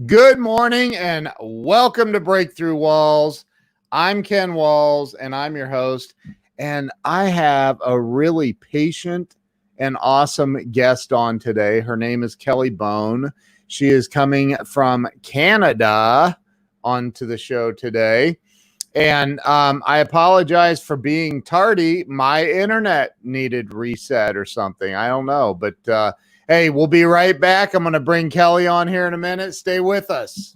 Good morning and welcome to Breakthrough Walls. I'm Ken Walls and I'm your host. And I have a really patient and awesome guest on today. Her name is Kelly Bone. She is coming from Canada onto the show today. And I apologize for being tardy. My internet needed reset or something. I don't know. But hey, we'll be right back. I'm going to bring Kelly on here in a minute. Stay with us.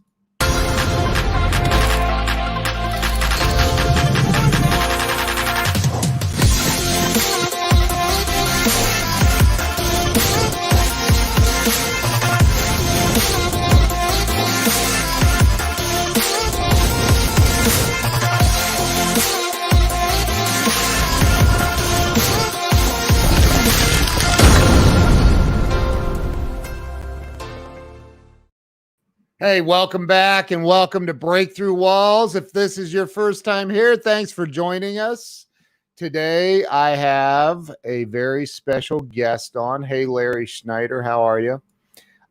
Hey, welcome back and welcome to Breakthrough Walls. If this is your first time here, thanks for joining us. Today, I have a very special guest on. Hey, Larry Schneider, how are you?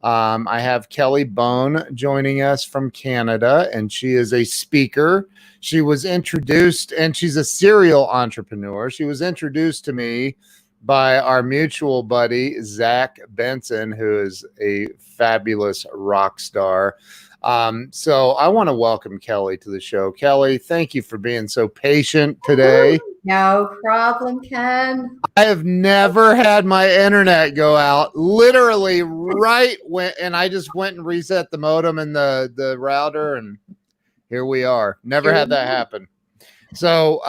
I have Kelly Bone joining us from Canada, and she is a speaker. She was introduced, and she's a serial entrepreneur. She was introduced to me by our mutual buddy, Zach Benson, who is a fabulous rock star. So I want to welcome Kelly to the show. Kelly, thank you for being so patient today. No problem, Ken. I have never had my internet go out literally right when, and I just went and reset the modem and the router, and here we are. Never had that happen. So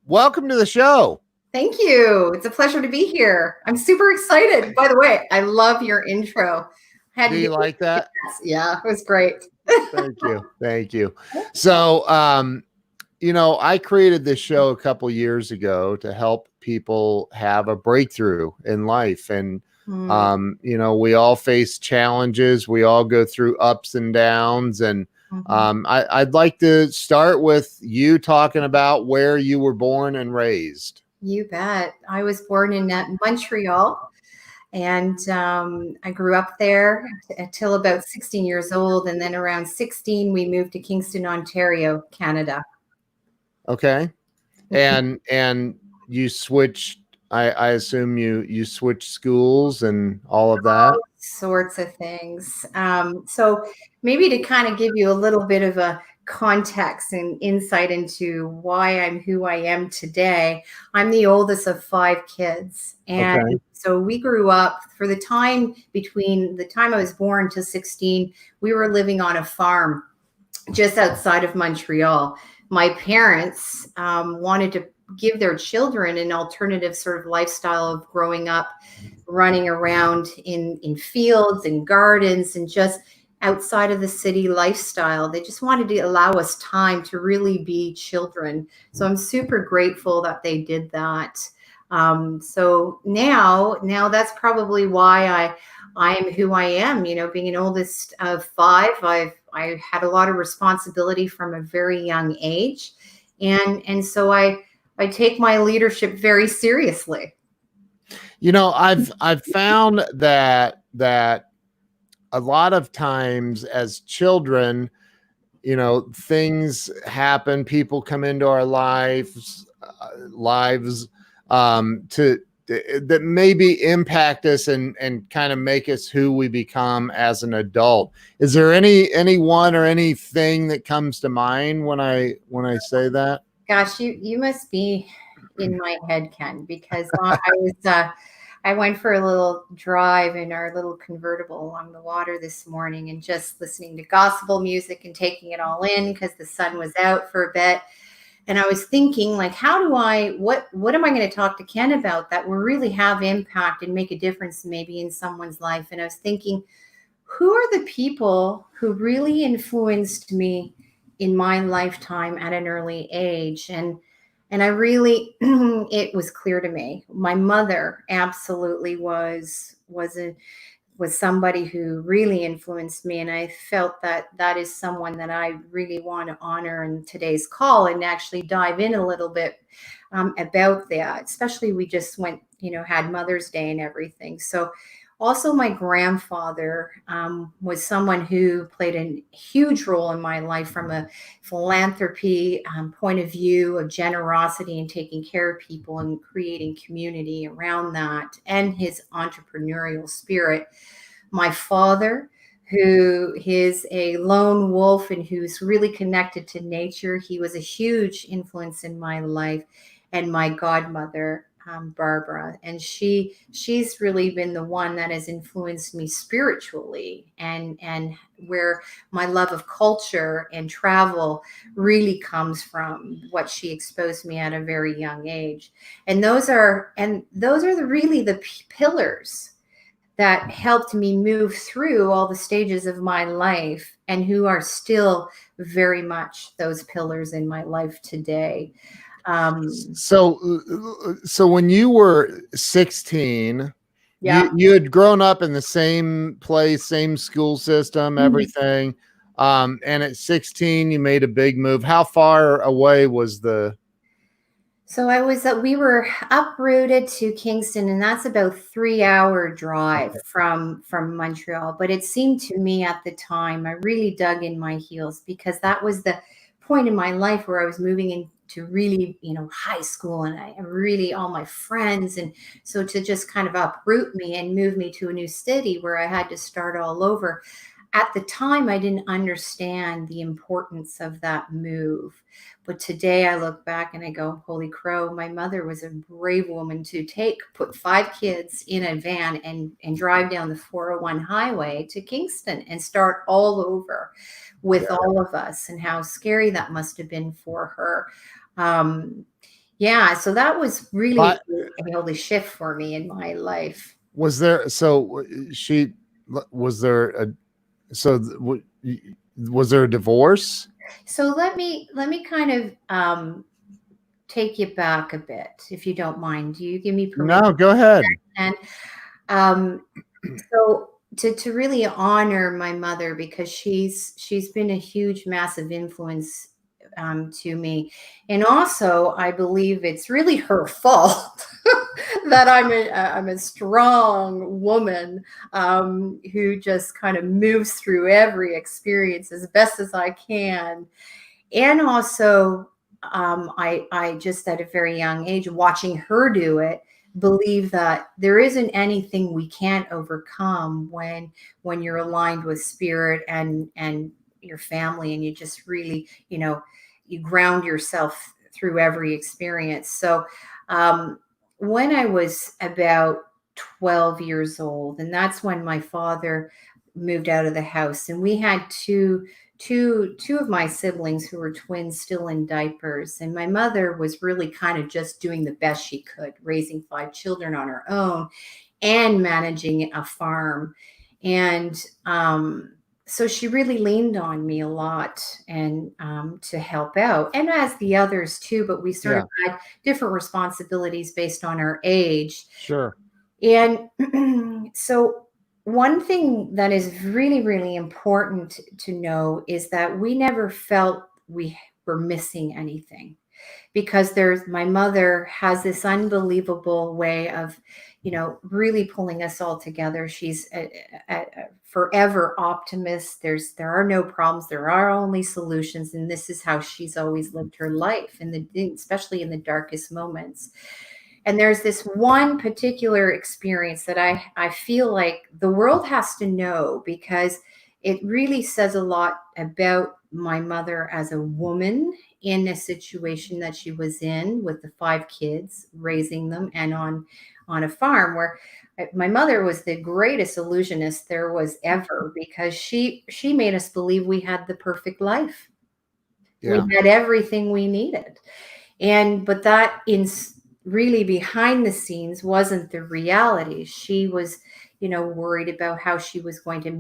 welcome to the show. Thank you. It's a pleasure to be here. I'm super excited. By the way, I love your intro. Do you like that? Yeah, it was great. Thank you. Thank you. So, I created this show a couple years ago to help people have a breakthrough in life. And, we all face challenges. We all go through ups and downs. And I'd like to start with you talking about where you were born and raised. You bet. I was born in Montreal, and I grew up there until about 16 years old. And then around 16, we moved to Kingston, Ontario, Canada. Okay. And you switched, I assume you switched schools and all of that. All sorts of things. So maybe to kind of give you a little bit of a context and insight into why I'm who I am today. I'm the oldest of 5 kids. And so we grew up for the time between the time I was born to 16, we were living on a farm just outside of Montreal. My parents wanted to give their children an alternative sort of lifestyle of growing up, running around in fields and gardens and just outside of the city lifestyle. They just wanted to allow us time to really be children. So I'm super grateful that they did that. So now that's probably why I am who I am. Being an oldest of 5, I had a lot of responsibility from a very young age. And so I take my leadership very seriously. I've found that a lot of times as children, things happen, people come into our lives that maybe impact us and kind of make us who we become as an adult. Is there anyone or anything that comes to mind when I say that? Gosh, you must be in my head, Ken, because I went for a little drive in our little convertible along the water this morning and just listening to gospel music and taking it all in because the sun was out for a bit. And I was thinking, like, what am I going to talk to Ken about that will really have impact and make a difference maybe in someone's life? And I was thinking, who are the people who really influenced me in my lifetime at an early age? And I really, it was clear to me. My mother absolutely was somebody who really influenced me. And I felt that is someone that I really want to honor in today's call and actually dive in a little bit about that. Especially we just had Mother's Day and everything. So Also, my grandfather was someone who played a huge role in my life from a philanthropy point of view of generosity and taking care of people and creating community around that, and his entrepreneurial spirit. My father, who is a lone wolf and who's really connected to nature, he was a huge influence in my life. And my godmother, Barbara, and she's really been the one that has influenced me spiritually, and where my love of culture and travel really comes from what she exposed me at a very young age. And those are the really the pillars that helped me move through all the stages of my life, and who are still very much those pillars in my life today. Um, So when you were 16, yeah. you had grown up in the same place, same school system, Mhm. everything. And at 16, you made a big move. How far away was the? So we were uprooted to Kingston, and that's about 3 hour drive Okay. from Montreal. But it seemed to me at the time, I really dug in my heels, because that was the point in my life where I was moving into really, high school, and I really all my friends. And so to just kind of uproot me and move me to a new city where I had to start all over. At the time, I didn't understand the importance of that move. But today I look back and I go, holy crow, my mother was a brave woman to put 5 kids in a van and drive down the 401 highway to Kingston and start all over with Yeah. all of us, and how scary that must have been for her. Um, yeah, so that was really But a holy shift for me in my life. was there? So she was there a? So was there a divorce? So let me kind of take you back a bit, if you don't mind. Do you give me permission? No, go ahead. And um, so to really honor my mother, because she's been a huge, massive influence to me, and also I believe it's really her fault that I'm a strong woman who just kind of moves through every experience as best as I can. And also, I just at a very young age, watching her do it, believe that there isn't anything we can't overcome when you're aligned with spirit and your family, and you just really, you ground yourself through every experience. So when I was about 12 years old, and that's when my father moved out of the house, and we had two of my siblings who were twins still in diapers, and my mother was really kind of just doing the best she could, raising 5 children on her own and managing a farm. And so she really leaned on me a lot, and to help out, and as the others too, but we sort of Yeah, had different responsibilities based on our age. sure. And so, one thing that is really, really important to know is that we never felt we were missing anything, because there's my mother has this unbelievable way of, really pulling us all together. She's a forever optimist. There are no problems. There are only solutions, and this is how she's always lived her life, especially in the darkest moments. And there's this one particular experience that I feel like the world has to know, because it really says a lot about my mother as a woman in a situation that she was in with the 5 kids, raising them, and on a farm where my mother was the greatest illusionist there was ever, because she made us believe we had the perfect life. We Yeah. had everything we needed. But that in really behind the scenes wasn't the reality. She was, worried about how she was going to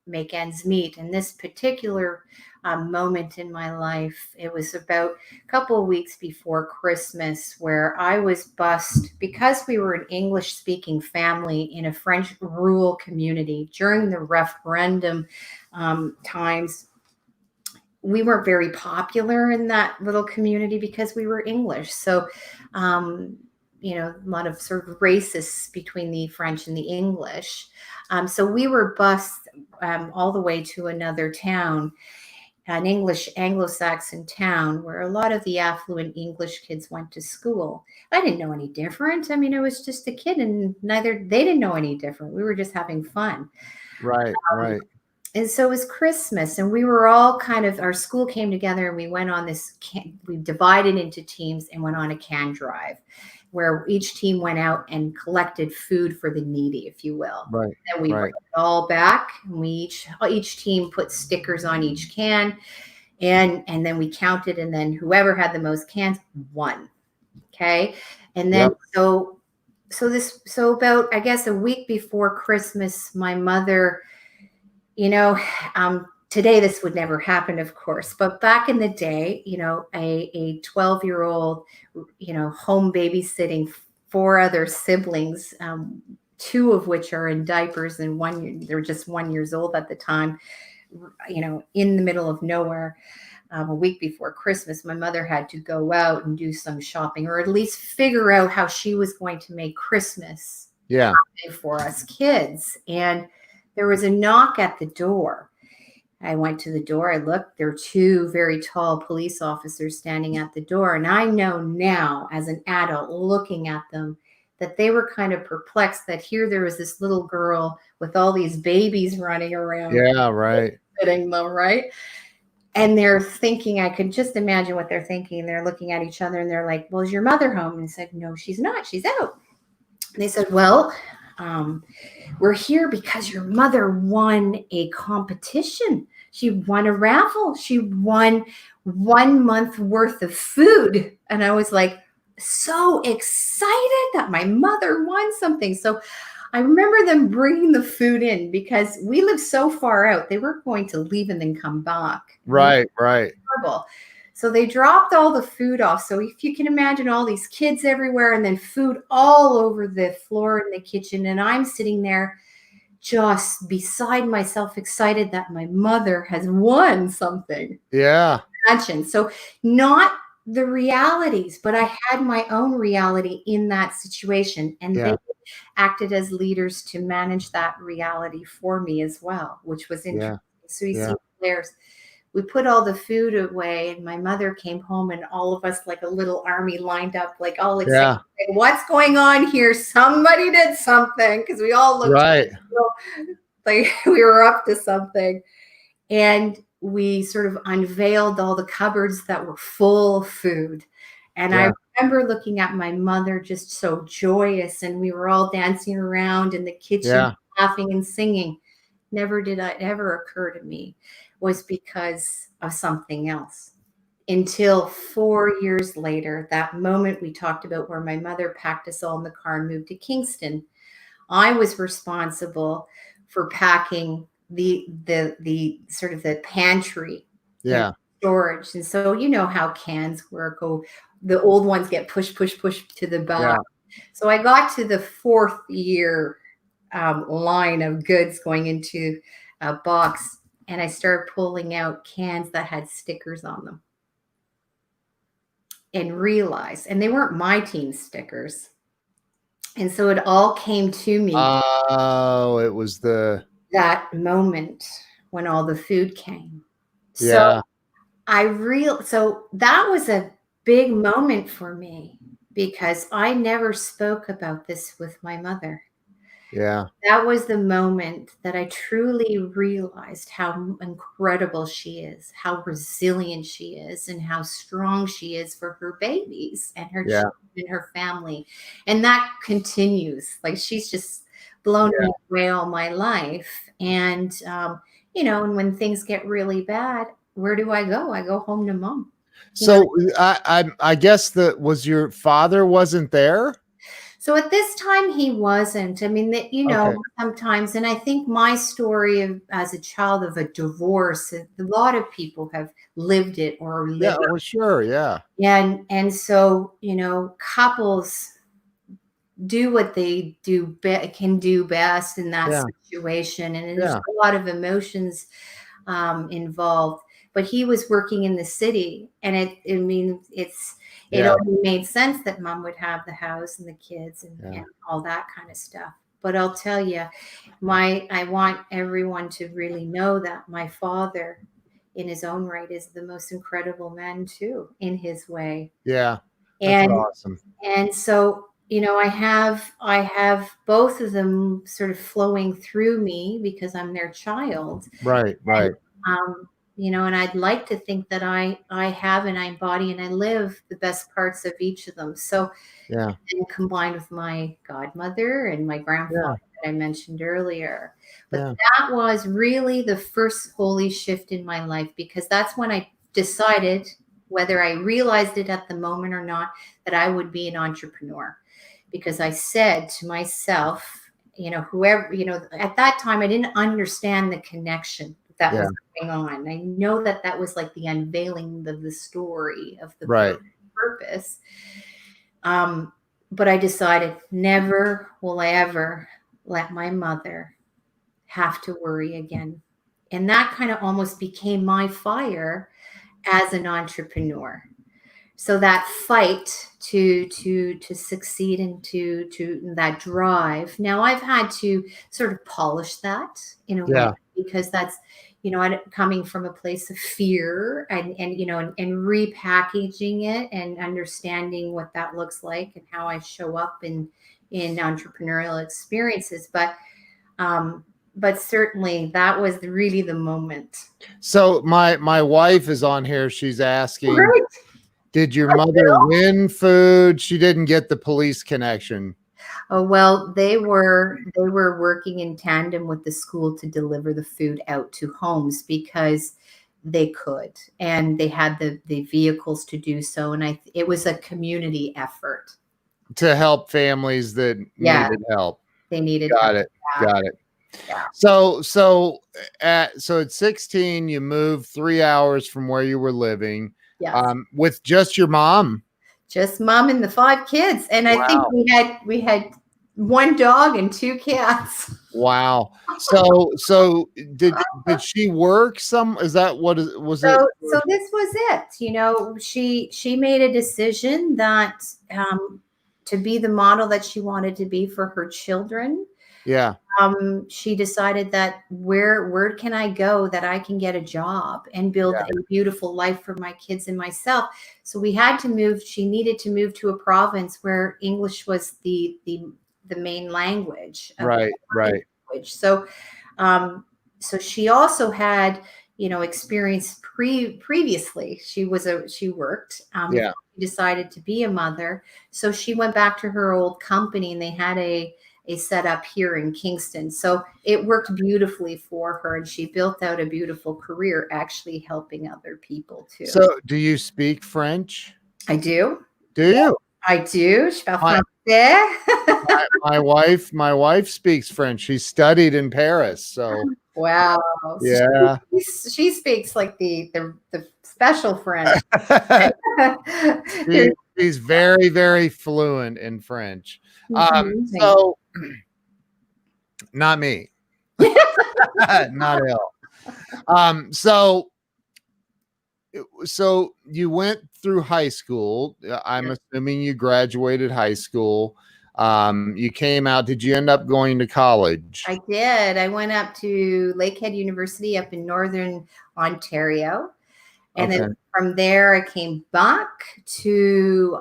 make ends meet. And this particular moment in my life, it was about a couple of weeks before Christmas, where I was bused because we were an English speaking family in a French rural community during the referendum times. We weren't very popular in that little community because we were English. So, um, a lot of sort of racists between the French and the English. So we were bused all the way to another town, an English Anglo-Saxon town where a lot of the affluent English kids went to school. I didn't know any different. I mean, I was just a kid, and neither they didn't know any different. We were just having fun. Right. Right. And so it was Christmas, and we were all kind of, our school came together, and we went on this, we divided into teams and went on a can drive where each team went out and collected food for the needy, if you will. Right. And we brought it all back, and we each team put stickers on each can, and then we counted, and then whoever had the most cans won. Okay. And then so about, I guess, a week before Christmas, my mother, today this would never happen, of course, but back in the day, a 12-year-old, home babysitting 4 other siblings, 2 of which are in diapers, and they're just 1 year old at the time, in the middle of nowhere. A week before Christmas, my mother had to go out and do some shopping, or at least figure out how she was going to make Christmas happen for us kids. And there was a knock at the door. I went to the door. I looked. There were 2 very tall police officers standing at the door. And I know now, as an adult looking at them, that they were kind of perplexed that here there was this little girl with all these babies running around. Yeah, right. Fitting them, right? And they're thinking, I could just imagine what they're thinking. They're looking at each other, and they're like, well, is your mother home? And I said, no, she's not. She's out. And they said, well, we're here because your mother won a competition. She won a raffle. She won 1 month worth of food. And I was like, so excited that my mother won something. So I remember them bringing the food in because we lived so far out. They weren't going to leave and then come back. Right. So they dropped all the food off. So if you can imagine all these kids everywhere, and then food all over the floor in the kitchen. And I'm sitting there just beside myself, excited that my mother has won something. Yeah. Imagine. So not the realities, but I had my own reality in that situation. And they acted as leaders to manage that reality for me as well, which was interesting. So you see, there's, we put all the food away, and my mother came home, and all of us, like a little army, lined up, like all excited. Like, what's going on here? Somebody did something, because we all looked like we were up to something. And we sort of unveiled all the cupboards that were full of food. And I remember looking at my mother just so joyous, and we were all dancing around in the kitchen, laughing and singing. Never did it ever occur to me was because of something else. Until 4 years later, that moment we talked about where my mother packed us all in the car and moved to Kingston, I was responsible for packing the sort of the pantry, storage. And so you know how cans work. The old ones get pushed to the back. So I got to the 4th year line of goods going into a box, and I started pulling out cans that had stickers on them, and realized, and they weren't my team stickers. And so it all came to me. Oh, it was that moment when all the food came. So so that was a big moment for me, because I never spoke about this with my mother. That was the moment that I truly realized how incredible she is, how resilient she is, and how strong she is for her babies and her children and her family. And that continues. Like, she's just blown me away all my life. And, and when things get really bad, where do I go? I go home to mom. So I guess was your father wasn't there? So at this time, he wasn't. I mean, sometimes, and I think my story as a child of a divorce, a lot of people have lived it or lived it. Well, sure, And so, couples do what they can do best in that situation, and there's a lot of emotions involved. but he was working in the city, and it Yeah. only made sense that mom would have the house and the kids and all that kind of stuff. But I'll tell you, I want everyone to really know that my father, in his own right, is the most incredible man too, in his way. Yeah. That's And awesome. and so, I have both of them sort of flowing through me because I'm their child. Right. Right. Um, and I'd like to think that I have and I embody and I live the best parts of each of them. So, Yeah. and combined with my godmother and my grandfather that I mentioned earlier. But Yeah. that was really the first holy shift in my life, because that's when I decided, whether I realized it at the moment or not, that I would be an entrepreneur. Because I said to myself, whoever, at that time, I didn't understand the connection that Yeah. was going on. I know that that was like the unveiling of the story of the Right. purpose. But I decided, never will I ever let my mother have to worry again. And that kind of almost became my fire as an entrepreneur. So that fight to succeed and to that drive. Now I've had to sort of polish that in a way, Yeah. because that's, coming from a place of fear and repackaging it and understanding what that looks like and how I show up in entrepreneurial experiences. But certainly that was really the moment. So my wife is on here. She's asking, Right. did your mother win food? She didn't get the police connection. Oh, well, they were working in tandem with the school to deliver the food out to homes because they could, and they had the vehicles to do so. And it was a community effort. To help families that Yeah, needed help. they needed Got help. it. Yeah. Got it. Yeah. So at 16, you moved 3 hours from where you were living, Yes. with just your mom. Just mom and the 5 kids. And I think Wow. we had 1 dog and 2 cats. Wow. So did she work some? Is that what was it? So this was it. She made a decision that to be the model that she wanted to be for her children. Yeah. She decided that where can I go that I can get a job and build Yeah. a beautiful life for my kids and myself. So we had to move. She needed to move to a province where English was the main language. Right. Right. Language. So she also had experience previously. She worked. Yeah. She decided to be a mother, so she went back to her old company, and they had a setup here in Kingston. So it worked beautifully for her, and she built out a beautiful career actually helping other people too. So do you speak French? I do. Do you? I do. Je parle français. My wife speaks French. She studied in Paris. So wow. yeah. So she speaks like the special French. She's very, very fluent in French. So Not me. Not ill. So you went through high school. I'm assuming you graduated high school. You came out. Did you end up going to college? I did. I went up to Lakehead University up in Northern Ontario. And then from there, I came back to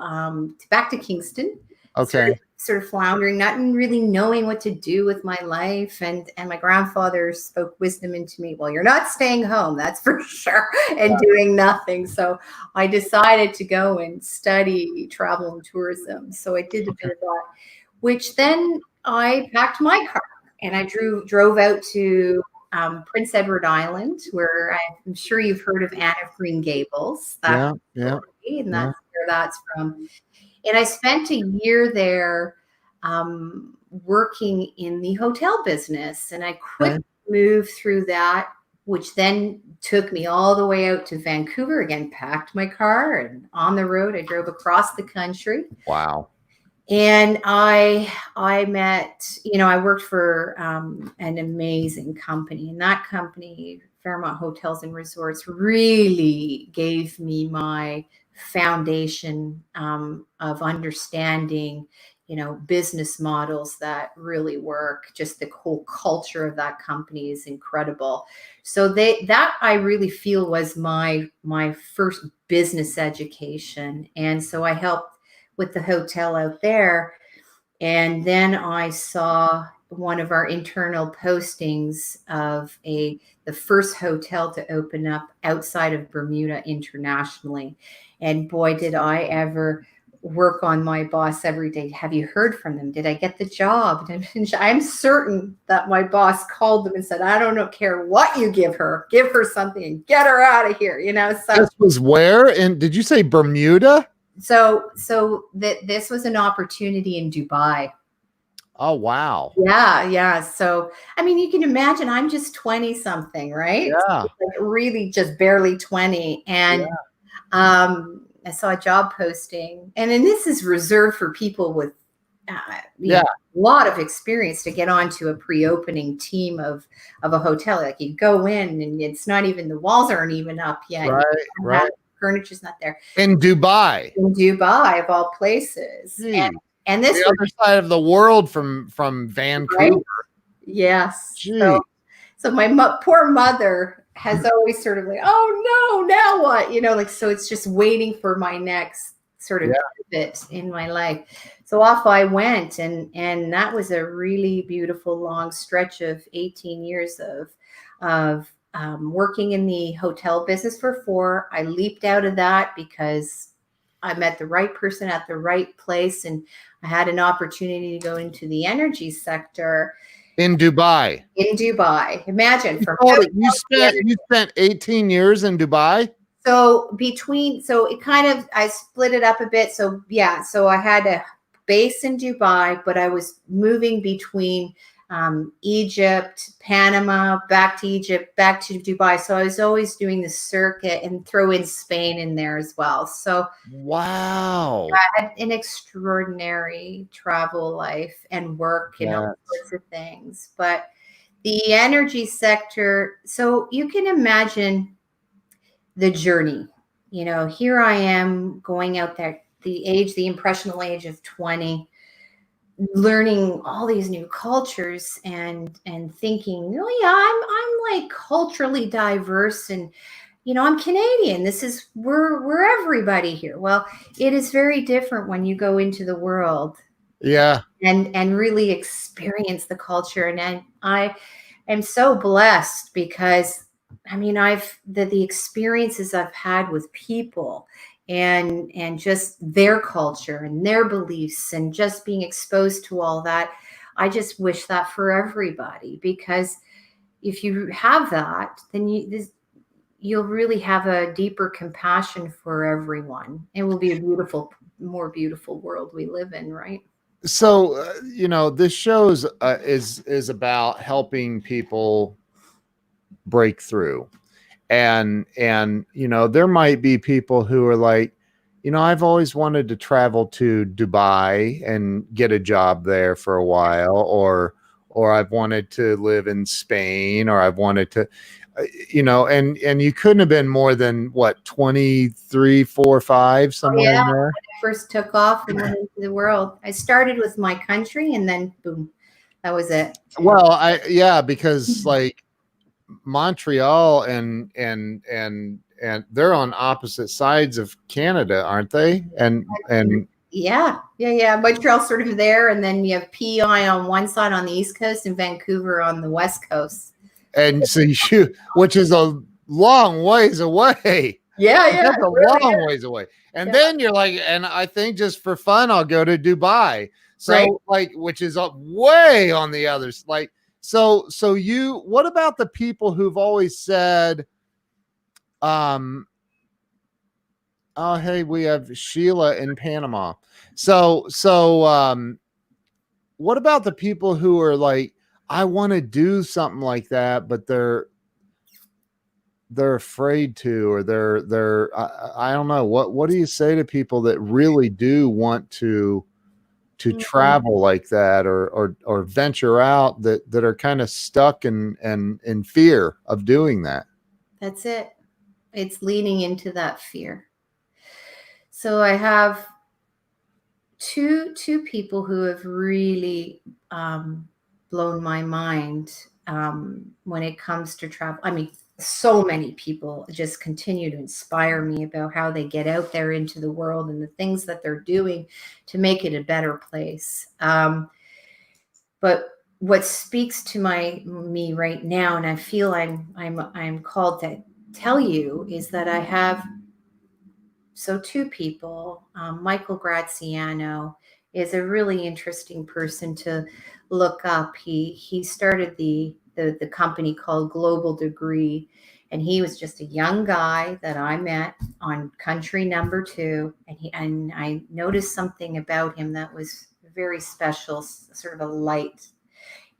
Kingston. Okay. Sort of floundering, not really knowing what to do with my life. And my grandfather spoke wisdom into me. Well, you're not staying home, that's for sure, and doing nothing. So I decided to go and study travel and tourism. So I did a bit of that, which then I packed my car and I drove out to Prince Edward Island, where I'm sure you've heard of Anne of Green Gables. Yeah. And that's where that's from. And I spent a year there working in the hotel business. And I quickly moved through that, which then took me all the way out to Vancouver. Again, packed my car and on the road. I drove across the country. Wow. And I met, I worked for an amazing company. And that company Fairmont Hotels and Resorts really gave me my foundation of understanding, business models that really work. Just the whole culture of that company is incredible. So that I really feel was my first business education. And so I helped with the hotel out there. And then I saw one of our internal postings of the first hotel to open up outside of Bermuda internationally. And boy, did I ever work on my boss every day. Have you heard from them? Did I get the job? I'm certain that my boss called them and said, I don't care what you give her something and get her out of here. So this was where? And did you say Bermuda? So this was an opportunity in Dubai. Oh, wow. Yeah. So, I mean, you can imagine I'm just 20 something, right? Yeah. Like really just barely 20. And I saw a job posting, and then this is reserved for people with a lot of experience to get onto a pre-opening team of a hotel. Like you go in and it's not even, the walls aren't even up yet. Right. Furniture's not there. In Dubai. Of all places. And this the other side of the world from Vancouver. Right? Yes. Gee. So my poor mother has always sort of like, oh no, now what? So it's just waiting for my next sort of pivot in my life. So off I went, and that was a really beautiful long stretch of 18 years of working in the hotel business for 4. I leaped out of that because I met the right person at the right place, and I had an opportunity to go into the energy sector in Dubai. Imagine you spent 18 years in Dubai. So it kind of, I split it up a bit. So I had a base in Dubai, but I was moving between Egypt, Panama, back to Egypt, back to Dubai. So I was always doing the circuit, and throw in Spain in there as well. So wow, I had an extraordinary travel life and work, all sorts of things. But the energy sector, so you can imagine the journey. Here I am going out there, the impressionable age of 20, learning all these new cultures and thinking, I'm like culturally diverse, and I'm Canadian. We're everybody here. Well, it is very different when you go into the world, and really experience the culture. And I am so blessed because the experiences I've had with people, and just their culture and their beliefs, and just being exposed to all that. I just wish that for everybody, because if you have that, then you'll really have a deeper compassion for everyone. It will be a more beautiful world we live in, right? So, this show is about helping people break through. And there might be people who are like, I've always wanted to travel to Dubai and get a job there for a while, or I've wanted to live in Spain, or I've wanted to, and you couldn't have been more than what, 23, 4, 5, somewhere in there. When I first took off and went into the world, I started with my country, and then boom, that was it. Well, because like Montreal and they're on opposite sides of Canada, aren't they? And yeah. Montreal's sort of there, and then you have PEI on one side on the East Coast, and Vancouver on the West Coast. And so which is a long ways away. That's a long ways away. And then you're like, and I think just for fun, I'll go to Dubai. So which is up way on the others. Like, so what about the people who've always said, oh, hey, we have Sheila in Panama. So what about the people who are like, I want to do something like that, but they're afraid to, or they're I don't know. What do you say to people that really do want to travel like that, or venture out, that are kind of stuck in fear of doing that? That's it. It's leaning into that fear. So I have two people who have really blown my mind when it comes to travel. I mean, so many people just continue to inspire me about how they get out there into the world and the things that they're doing to make it a better place. But what speaks to me right now, and I feel I'm called to tell you, is that I have two people. Michael Graziano is a really interesting person to look up. He started the company called Global Degree, and he was just a young guy that I met on country number 2, and I noticed something about him that was very special, sort of a light.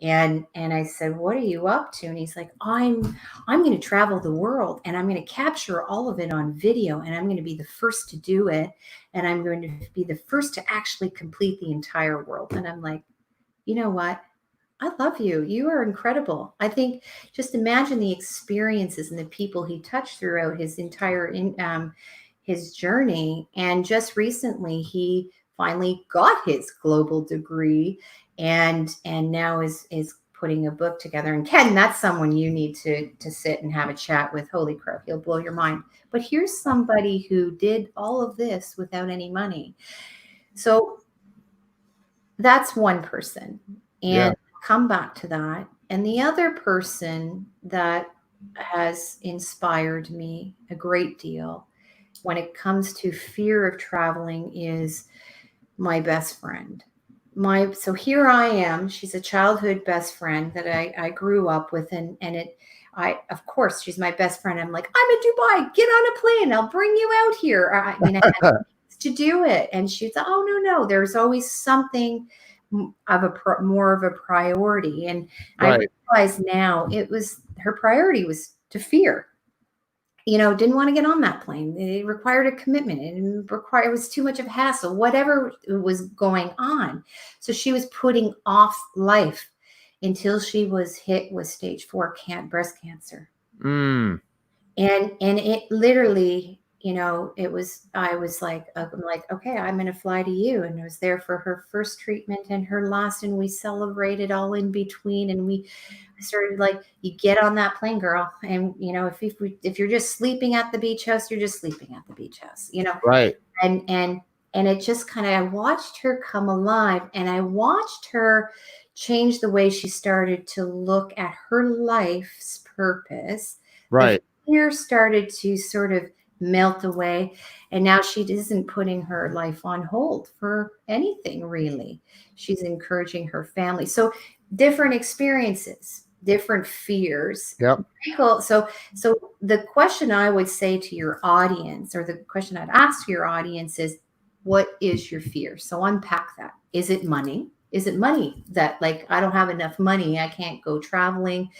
And I said, "What are you up to?" And he's like, I'm going to travel the world, and I'm going to capture all of it on video, and I'm going to be the first to do it, and I'm going to be the first to actually complete the entire world." And I'm like, "You know what? I love you. You are incredible." I think just imagine the experiences and the people he touched throughout his entire his journey. And just recently, he finally got his global degree, and now is putting a book together. And Ken, that's someone you need to sit and have a chat with. Holy crap, he'll blow your mind. But here's somebody who did all of this without any money. So that's one person. And come back to that. And the other person that has inspired me a great deal when it comes to fear of traveling is my best friend. So here I am. She's a childhood best friend that I grew up with, and of course she's my best friend. I'm like, "I'm in Dubai. Get on a plane. I'll bring you out here." I mean, I had to do it, and she's, "Oh no. There's always something of more of a priority." And I realize now her priority was to fear. Didn't want to get on that plane. It required a commitment. It was too much of a hassle, whatever was going on. So she was putting off life until she was hit with stage 4 breast cancer. And it literally, I was like, "Okay, I'm going to fly to you." And I was there for her first treatment and her last, and we celebrated all in between. And I started like, "You get on that plane, girl. And, if you're just sleeping at the beach house, you're just sleeping at the beach house, Right. And it just kind of, I watched her come alive, and I watched her change the way she started to look at her life's purpose. Right. The fear started to sort of melt away, and now she isn't putting her life on hold for anything, really. She's encouraging her family. So different experiences, different fears. Yep. Michael, so the question I would say to your audience, or the question I'd ask to your audience, is, what is your fear? So unpack that. Is it money? Is it money that, like, I don't have enough money, I can't go traveling?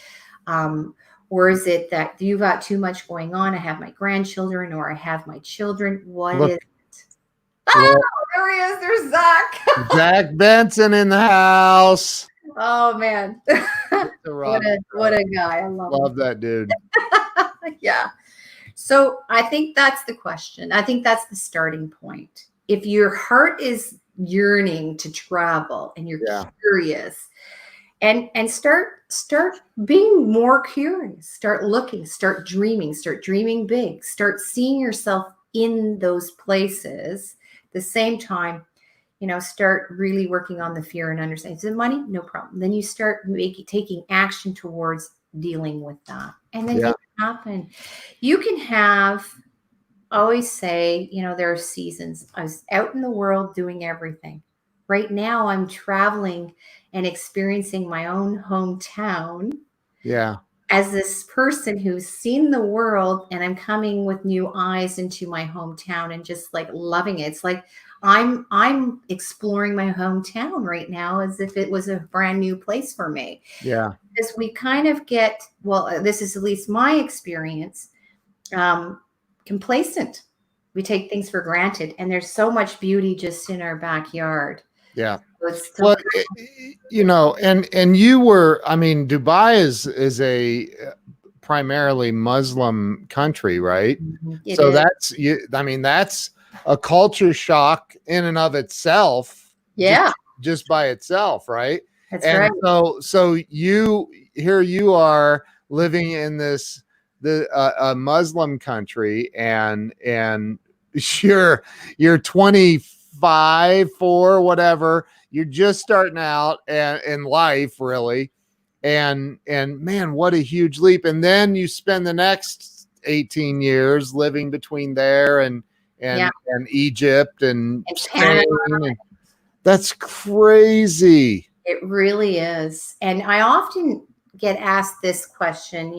Or is it that you've got too much going on? I have my grandchildren, or I have my children. What is it? Oh, there he is. There's Zach. Zach Benson in the house. Oh man. What a guy. I love that dude. Yeah. So I think that's the question. I think that's the starting point. If your heart is yearning to travel and you're curious, and start being more curious, start looking, start dreaming big, start seeing yourself in those places. At the same time, start really working on the fear and understanding. Is it money? No problem. Then you start taking action towards dealing with that. And then it can happen. You can have, always say, there are seasons. I was out in the world doing everything. Right now I'm traveling and experiencing my own hometown. Yeah. As this person who's seen the world, and I'm coming with new eyes into my hometown and just like loving it. It's like I'm exploring my hometown right now as if it was a brand new place for me. Yeah. Because we kind of get, well, this is at least my experience, complacent. We take things for granted, and there's so much beauty just in our backyard. Yeah. Well, and you were, I mean, Dubai is a primarily Muslim country, right? It So is. that's you. I mean, that's a culture shock in and of itself. Yeah, Just by itself, right? that's And right. so you are living in a Muslim country, and you're 25, 4, whatever. You're just starting out and in life, really. And man, what a huge leap. And then you spend the next 18 years living between there Yeah, and Egypt and and Spain. Panama. And that's crazy. It really is. And I often get asked this question,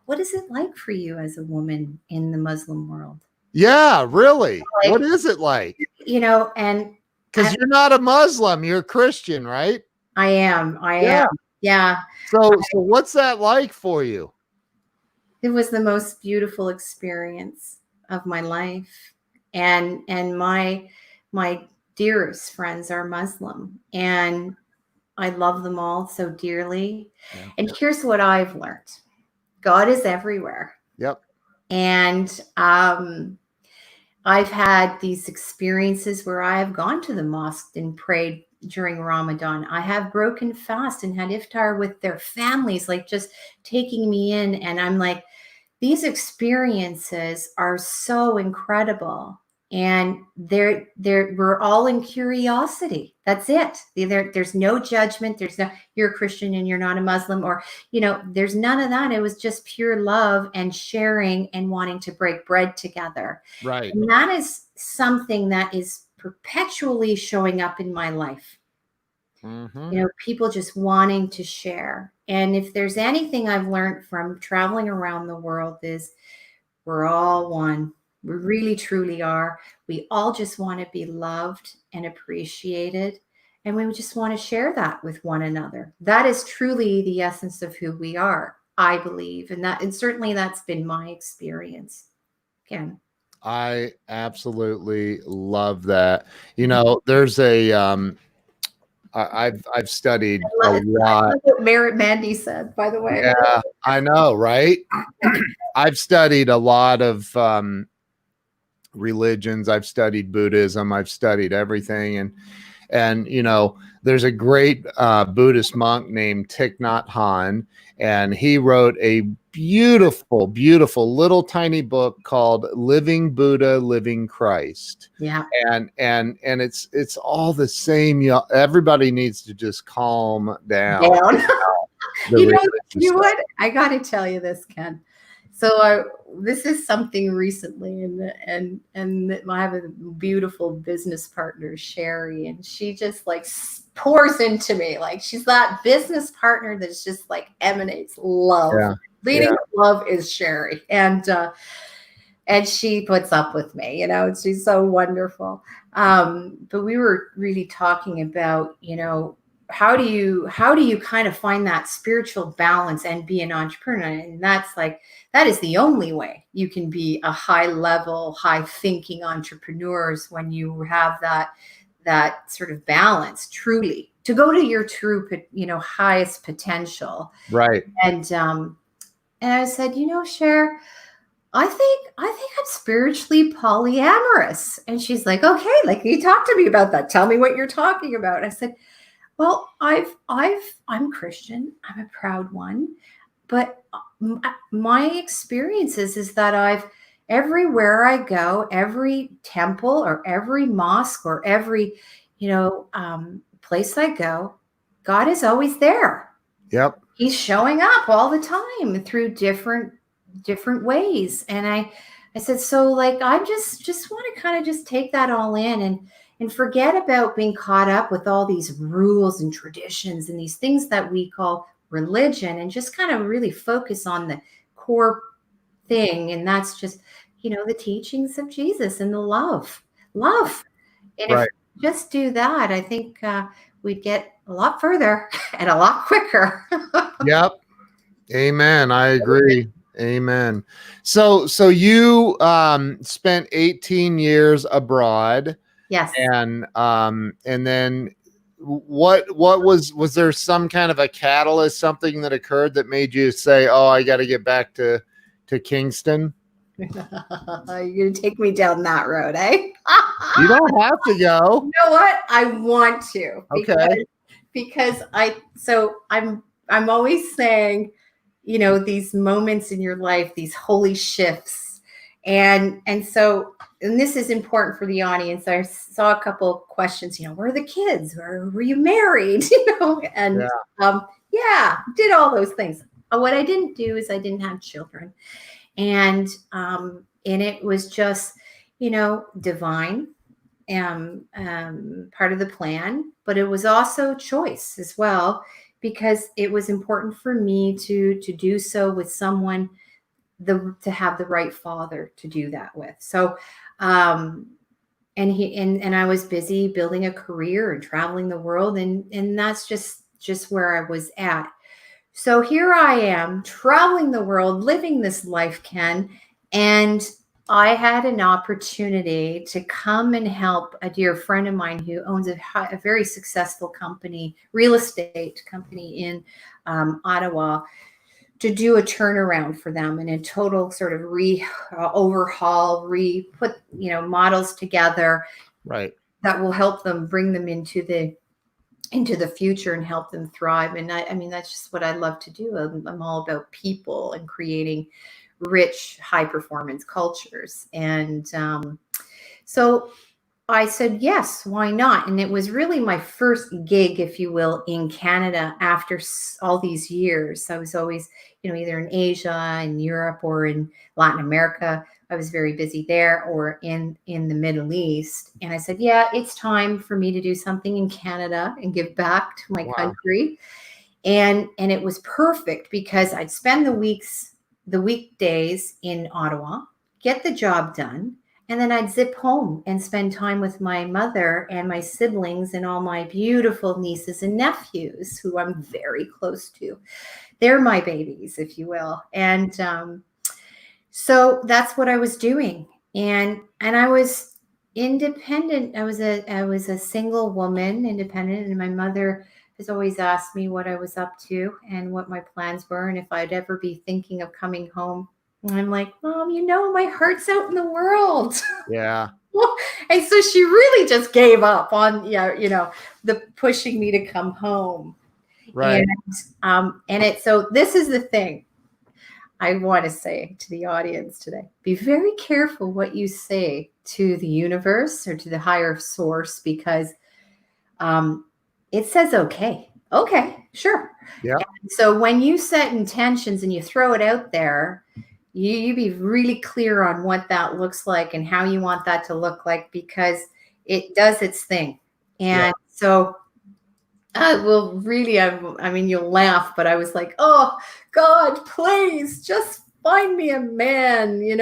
what is it like for you as a woman in the Muslim world? Yeah, really. Like, What is it like? and Because you're not a Muslim, you're a Christian, right? I am. Yeah. Yeah. So what's that like for you? It was the most beautiful experience of my life. And my dearest friends are Muslim, and I love them all so dearly. Yeah. And here's what I've learned. God is everywhere. Yep. And I've had these experiences where I have gone to the mosque and prayed during Ramadan. I have broken fast and had iftar with their families, like just taking me in. And I'm like, these experiences are so incredible. And we're all in curiosity. That's it. There's no judgment. There's no, you're a Christian and you're not a Muslim, or, there's none of that. It was just pure love and sharing and wanting to break bread together. Right. And that is something that is perpetually showing up in my life. Mm-hmm. People just wanting to share. And if there's anything I've learned from traveling around the world is we're all one. We really, truly are. We all just want to be loved and appreciated. And we just want to share that with one another. That is truly the essence of who we are, I believe. And certainly that's been my experience. Again. I absolutely love that. There's I've studied a lot. What Mandy said, by the way. Yeah, I know, right? I've studied a lot of religions. I've studied Buddhism. I've studied everything, and there's a great Buddhist monk named Thich Nhat Hanh, and he wrote a beautiful, beautiful little tiny book called "Living Buddha, Living Christ." Yeah, and it's all the same. Everybody needs to just calm down. You what? I got to tell you this, Ken. So this is something recently, and I have a beautiful business partner, Sherry, and she just like pours into me. Like she's that business partner that's just like emanates love. Yeah. Leading love is Sherry, and she puts up with me. She's so wonderful. But we were really talking about, how do you kind of find that spiritual balance and be an entrepreneur? And that is the only way you can be a high level, high thinking entrepreneurs, when you have that sort of balance, truly to go to your true, highest potential. Right. And I said, Cher, I think I'm spiritually polyamorous. And she's like, okay, like you talk to me about that. Tell me what you're talking about. I said, well, I'm Christian. I'm a proud one, but my experiences is that everywhere I go, every temple or every mosque or every, place I go, God is always there. Yep. He's showing up all the time through different ways. And I said, so like, I just want to kind of just take that all in and forget about being caught up with all these rules and traditions and these things that we call religion, and just kind of really focus on the core thing. And that's just, the teachings of Jesus and the love. And right. If we just do that, I think we'd get a lot further and a lot quicker. Yep. Amen. I agree. Amen. So you spent 18 years abroad. Yes. And then what was there some kind of a catalyst, something that occurred that made you say, oh, I got to get back to Kingston? You're going to take me down that road, eh? You don't have to go. You know what? I want to. Okay. Because I'm always saying, these moments in your life, these holy shifts. And this is important for the audience. I saw a couple of questions, where are the kids? Were you married? And did all those things. What I didn't do is I didn't have children. And it was just, divine, part of the plan, but it was also choice as well, because it was important for me to do so with someone, to have the right father to do that with. So, and I was busy building a career and traveling the world, and that's just where I was at. So here I am traveling the world, living this life, Ken, and I had an opportunity to come and help a dear friend of mine who owns a very successful company, real estate company in Ottawa, to do a turnaround for them and a total sort of overhaul, put models together, right, that will help them, bring them into the future and help them thrive. And I mean, that's just what I love to do. I'm all about people and creating rich, high performance cultures. And so I said, yes, why not? And it was really my first gig, if you will, in Canada after all these years. I was always, either in Asia, in Europe, or in Latin America. I was very busy there, or in the Middle East. And I said, yeah, it's time for me to do something in Canada and give back to my country. And it was perfect, because I'd spend the weekdays in Ottawa, get the job done, and then I'd zip home and spend time with my mother and my siblings and all my beautiful nieces and nephews, who I'm very close to. They're my babies, if you will. And so that's what I was doing. And I was independent. I was a single woman, independent. And my mother has always asked me what I was up to and what my plans were, and if I'd ever be thinking of coming home. And I'm like, Mom, my heart's out in the world. Yeah. And so she really just gave up on, the pushing me to come home. Right. So this is the thing I want to say to the audience today. Be very careful what you say to the universe or to the higher source, because it says, okay, sure. Yeah. And so when you set intentions and you throw it out there, you be really clear on what that looks like and how you want that to look like, because it does its thing. And so well, really, I mean, you'll laugh, but I was like, oh God, please just find me a man, and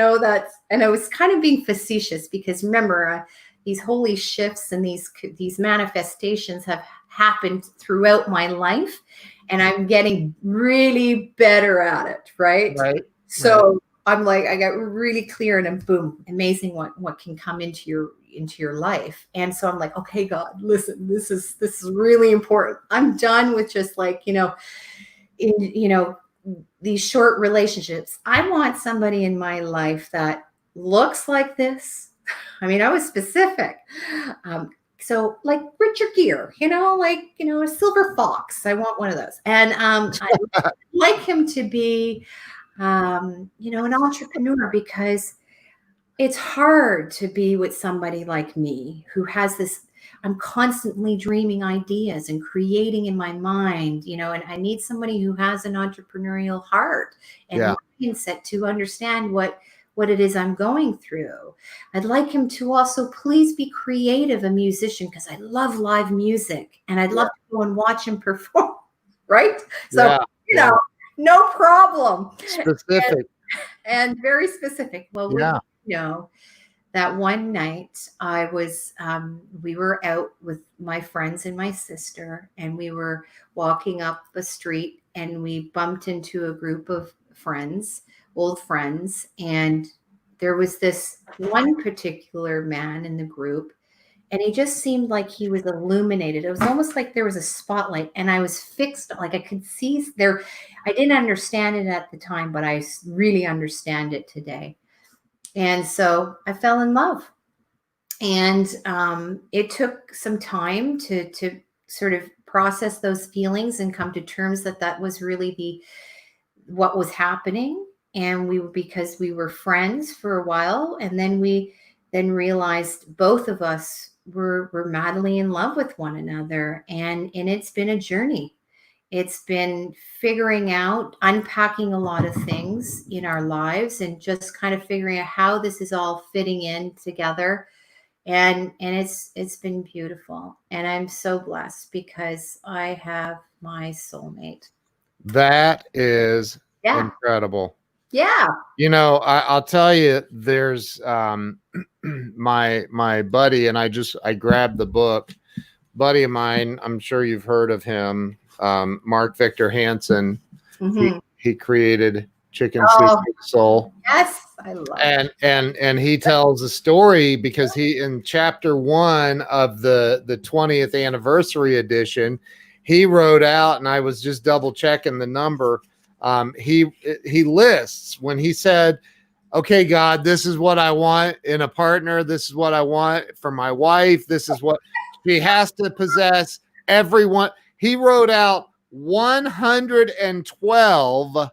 I was kind of being facetious, because remember, these holy shifts and these manifestations have happened throughout my life, and I'm getting really better at it. Right. So I'm like, I got really clear, and then boom, amazing what can come into your life. And so I'm like, okay, God, listen, this is really important. I'm done with just like, these short relationships. I want somebody in my life that looks like this. I mean, I was specific. So like Richard Gere, a silver fox. I want one of those. And I'd like him to be an entrepreneur, because it's hard to be with somebody like me who has this, I'm constantly dreaming ideas and creating in my mind, and I need somebody who has an entrepreneurial heart and mindset to understand what it is I'm going through. I'd like him to also please be creative, a musician, because I love live music, and I'd love to go and watch him perform. Right. So, no problem. Specific. And very specific. Well, that one night I was, we were out with my friends and my sister, and we were walking up the street, and we bumped into a group of friends, old friends. And there was this one particular man in the group, and he just seemed like he was illuminated. It was almost like there was a spotlight, and I was fixed, like I could see there. I didn't understand it at the time, but I really understand it today. And so I fell in love. And it took some time to sort of process those feelings and come to terms that that was really what was happening. And because we were friends for a while, and then we realized both of us were madly in love with one another. And it's been a journey. It's been figuring out, unpacking a lot of things in our lives, and just kind of figuring out how this is all fitting in together. And it's been beautiful. And I'm so blessed because I have my soulmate. That is Yeah. incredible. Yeah. I'll tell you, there's my buddy, and I grabbed the book. Buddy of mine, I'm sure you've heard of him, Mark Victor Hansen. Mm-hmm. He created Chicken Soup for the Soul. Yes, I love it. And he tells a story because he, in chapter 1 of the 20th anniversary edition, he wrote out, and I was just double checking the number. He lists when he said, okay, God, this is what I want in a partner. This is what I want for my wife. This is what she has to possess. Everyone. He wrote out 112.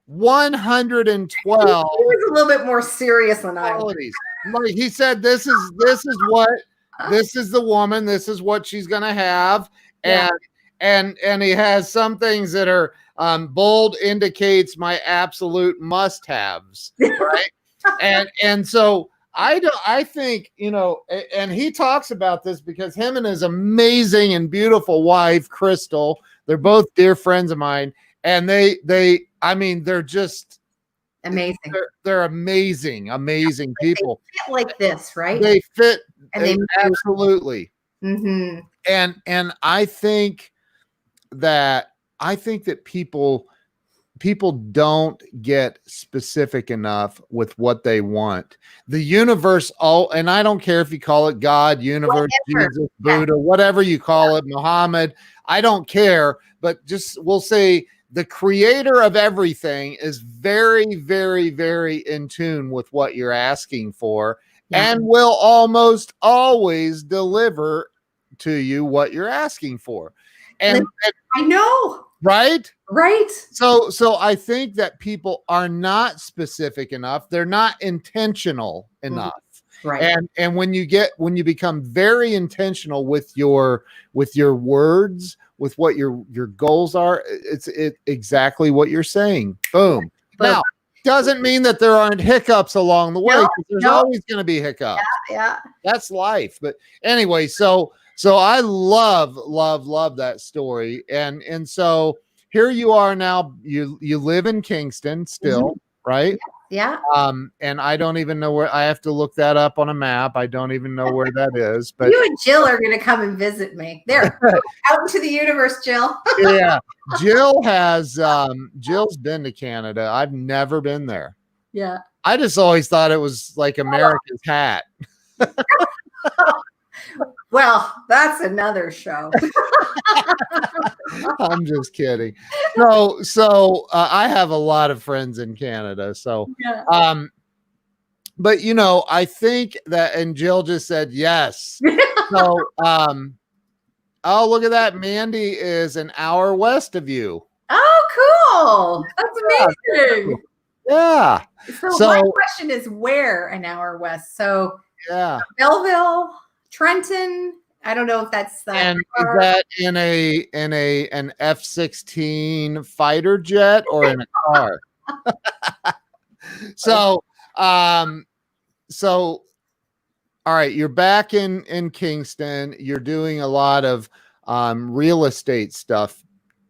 112. He was a little bit more serious than I was. Like he said, this is the woman. This is what she's gonna have. Yeah. And he has some things that are bold, indicates my absolute must-haves, right? and so I think, and he talks about this because him and his amazing and beautiful wife, Crystal, they're both dear friends of mine, and they're just amazing. They're amazing people. They fit like this, right? They fit, and they absolutely. Mm-hmm. And I think that people don't get specific enough with what they want. The universe, and I don't care if you call it God, universe, whatever. Jesus, Buddha, whatever you call it, Muhammad, I don't care, but we'll say the creator of everything is very, very, very in tune with what you're asking for, and will almost always deliver to you what you're asking for. And I know. Right? Right. So I think that people are not specific enough. They're not intentional enough. Right. And when you become very intentional with your words, with what your goals are, it's exactly what you're saying. Boom. Now, doesn't mean that there aren't hiccups along the way. No, there's always going to be hiccups. Yeah. That's life. But anyway, so I love that story. And so here you are now, you live in Kingston still, right? Yeah. And I don't even know where. I have to look that up on a map. I don't even know where that is. But you and Jill are going to come and visit me. There, out into the universe, Jill. Yeah, Jill's been to Canada. I've never been there. Yeah. I just always thought it was like America's hat. Well, that's another show. I'm just kidding. So I have a lot of friends in Canada. So, but I think that, and Jill just said yes. So, oh, look at that. Mandy is an hour west of you. Oh, cool. That's amazing. Yeah. So my question is, where an hour west? So yeah, Belleville, Trenton. I don't know if that's that. And is that in an F-16 fighter jet or in a car? So all right, you're back in Kingston. You're doing a lot of real estate stuff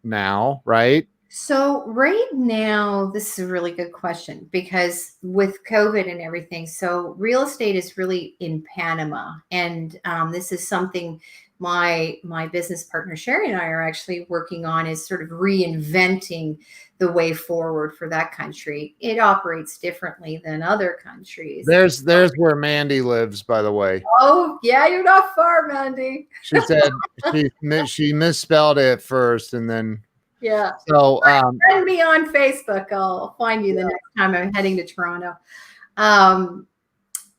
now, right? So right now, this is a really good question because with COVID and everything, so real estate is really in Panama. And this is something my business partner Sherry and I are actually working on is sort of reinventing the way forward for that country. It operates differently than other countries. There's where Mandy lives, by the way. Oh yeah, you're not far, Mandy. She said she misspelled it first, and then Yeah. so Friend me on Facebook. I'll find you the next time I'm heading to Toronto.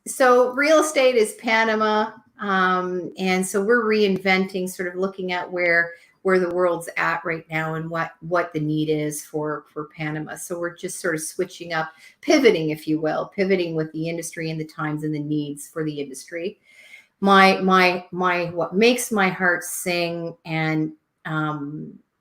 So real estate is Panama. And so we're reinventing, sort of looking at where the world's at right now and what the need is for Panama. So we're just sort of switching up, pivoting, if you will, pivoting with the industry and the times and the needs for the industry. My what makes my heart sing and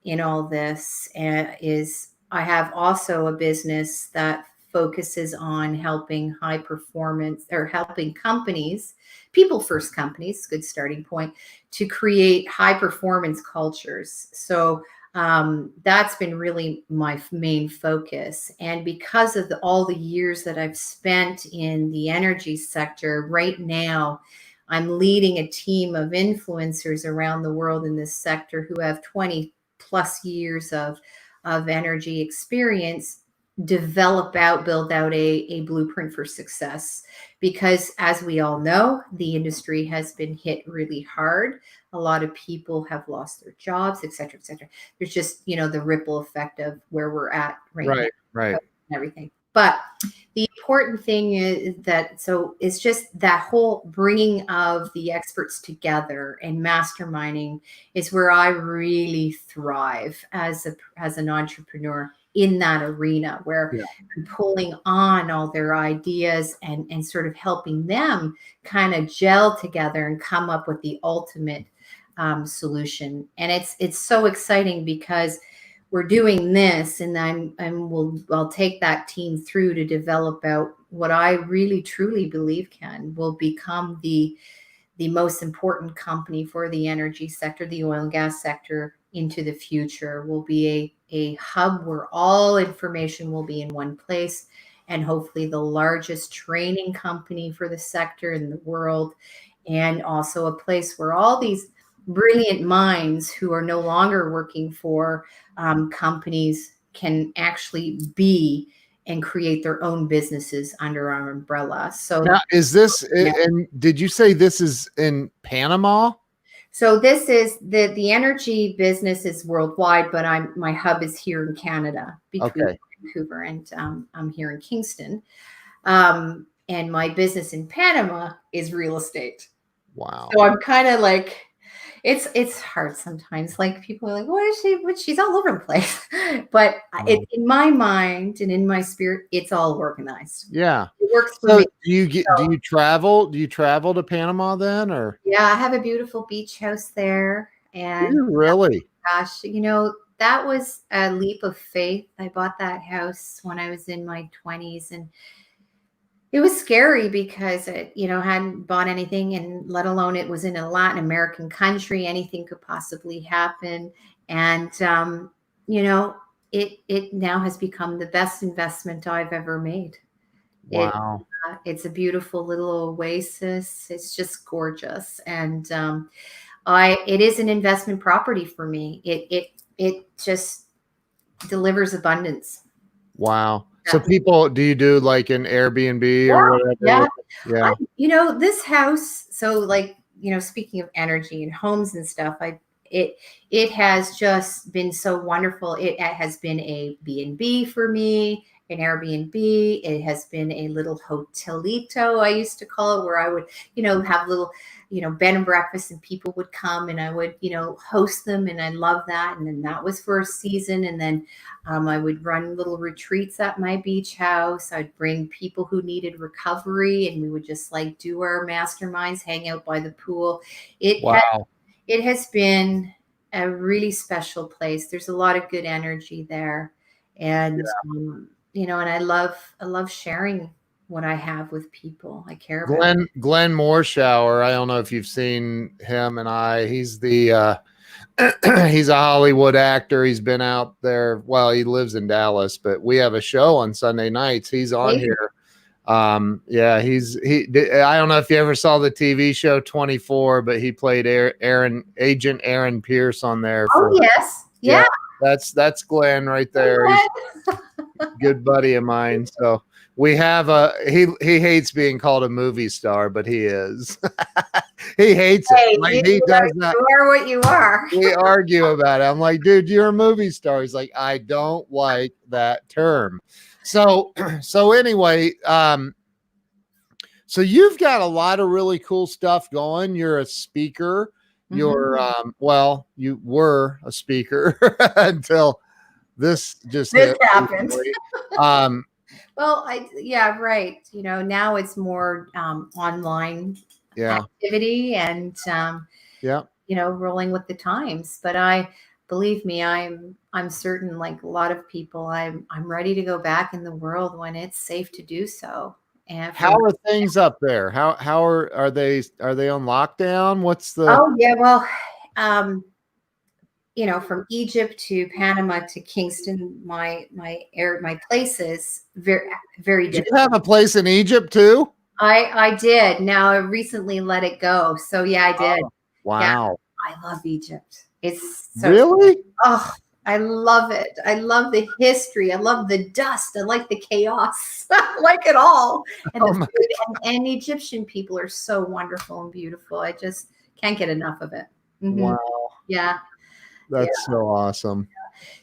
in all this is I have also a business that focuses on helping high performance or helping companies, people first companies, good starting point, to create high performance cultures. So that's been really my main focus. And because of all the years that I've spent in the energy sector, right now, I'm leading a team of influencers around the world in this sector who have 20 plus years of energy experience, build out a blueprint for success. Because as we all know, the industry has been hit really hard. A lot of people have lost their jobs, et cetera, et cetera. There's just, the ripple effect of where we're at right now. Right. And everything. But the important thing is that, so it's just that whole bringing of the experts together and masterminding is where I really thrive as an entrepreneur in that arena, where I'm pulling on all their ideas and sort of helping them kind of gel together and come up with the ultimate solution. And it's so exciting because we're doing this, and I'll take that team through to develop out what I really truly believe will become the most important company for the energy sector, the oil and gas sector into the future. Will be a hub where all information will be in one place, and hopefully the largest training company for the sector in the world, and also a place where all these brilliant minds who are no longer working for companies can actually be and create their own businesses under our umbrella. So now, is this, and did you say this is in Panama? So this is the energy business is worldwide, but my hub is here in Canada between Vancouver and I'm here in Kingston. And my business in Panama is real estate. Wow. So I'm kind of like, it's hard sometimes. Like people are like, what is she? But she's all over the place. But it's in my mind and in my spirit, it's all organized. Yeah, it works for me. Do you travel? Do you travel to Panama then, or? Yeah, I have a beautiful beach house there, and really, gosh, that was a leap of faith. I bought that house when I was in my 20s, and it was scary because it, hadn't bought anything, and let alone it was in a Latin American country. Anything could possibly happen. And, it now has become the best investment I've ever made. Wow. It's a beautiful little oasis. It's just gorgeous. And it is an investment property for me. It just delivers abundance. Wow. So people, do you do like an Airbnb or whatever? Yeah. This house, so speaking of energy and homes and stuff, it has just been so wonderful. It has been a B&B for me, an Airbnb. It has been a little hotelito, I used to call it, where I would, have little, bed and breakfast, and people would come and I would, host them. And I love that. And then that was for a season. And then I would run little retreats at my beach house. I'd bring people who needed recovery, and we would just do our masterminds, hang out by the pool. It has been a really special place. There's a lot of good energy there. And, and I love sharing what I have with people. I care about Glenn Morshower. I don't know if you've seen him, and he's the he's a Hollywood actor. He's been out there. Well, he lives in Dallas, but we have a show on Sunday nights. He's on here Yeah, I don't know if you ever saw the TV show 24, but he played Agent Aaron Pierce on there Oh, for, yes. yeah, Yeah. that's Glenn right there. He's a good buddy of mine. So we have he hates being called a movie star, but he is. He hates it. Hey, Like he does not. you are what you are. We argue about it. I'm like, dude, you're a movie star. He's like, I don't like that term. So so anyway, so you've got a lot of really cool stuff going. You're a speaker. You're well, you were a speaker until this just This hit happened. um Well, yeah, right. Now it's more online yeah, activity and yeah. rolling with the times. But believe me, I'm certain, like a lot of people, I'm ready to go back in the world when it's safe to do so. And How are things up there? How are they on lockdown? What's the oh yeah, well, um, from Egypt to Panama to Kingston, my places very very Do different. you have a place in Egypt too? I did. Now I recently let it go. So yeah, I did. Oh, Yeah, wow. I love Egypt. It's so Really? oh, I love it. I love the history. I love the dust. I like the chaos. I like it all. And Oh the my, food and Egyptian people are so wonderful and beautiful. I just can't get enough of it. Mhm. wow. Yeah. Yeah. That's so awesome.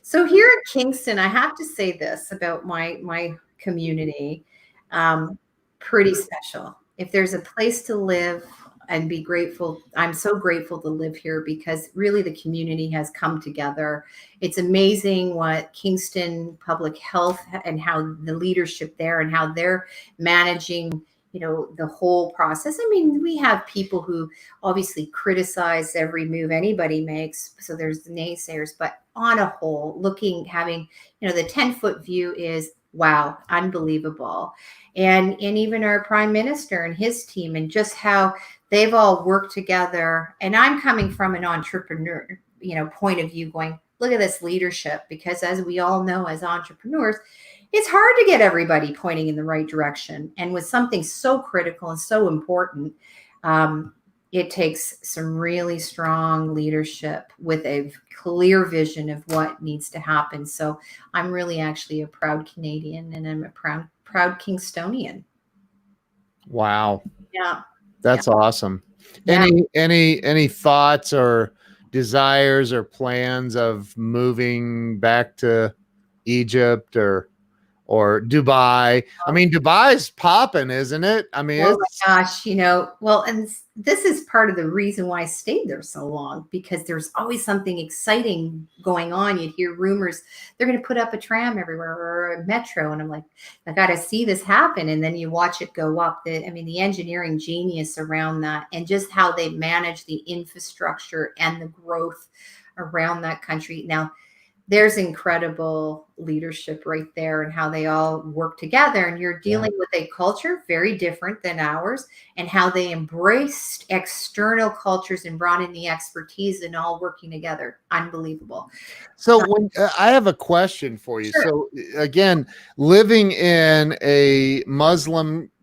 So here in Kingston, I have to say this about my community. Um, Pretty special. If there's a place to live and be grateful, I'm so grateful to live here because really the community has come together. It's amazing what Kingston Public Health and how the leadership there and how they're managing, the whole process. I mean, we have people who obviously criticize every move anybody makes. So there's the naysayers, but on a whole, having, the 10-foot view is wow, unbelievable. And even our prime minister and his team and just how they've all worked together. And I'm coming from an entrepreneur, point of view going, look at this leadership, because as we all know, as entrepreneurs, it's hard to get everybody pointing in the right direction. And with something so critical and so important, it takes some really strong leadership with a clear vision of what needs to happen. So I'm really actually a proud Canadian and I'm a proud Kingstonian. Wow. Yeah. That's awesome. Yeah. Any thoughts or desires or plans of moving back to Egypt or Dubai? I mean, Dubai's popping, isn't it? I mean, Oh it's my gosh, well, and this is part of the reason why I stayed there so long, because there's always something exciting going on. You'd hear rumors they're going to put up a tram everywhere or a metro. And I'm like, I got to see this happen. And then you watch it go up. The engineering genius around that and just how they manage the infrastructure and the growth around that country. Now, there's incredible leadership right there and how they all work together. And you're dealing with a culture very different than ours and how they embraced external cultures and brought in the expertise and all working together. Unbelievable. so when I have a question for you. Sure. So again, living in a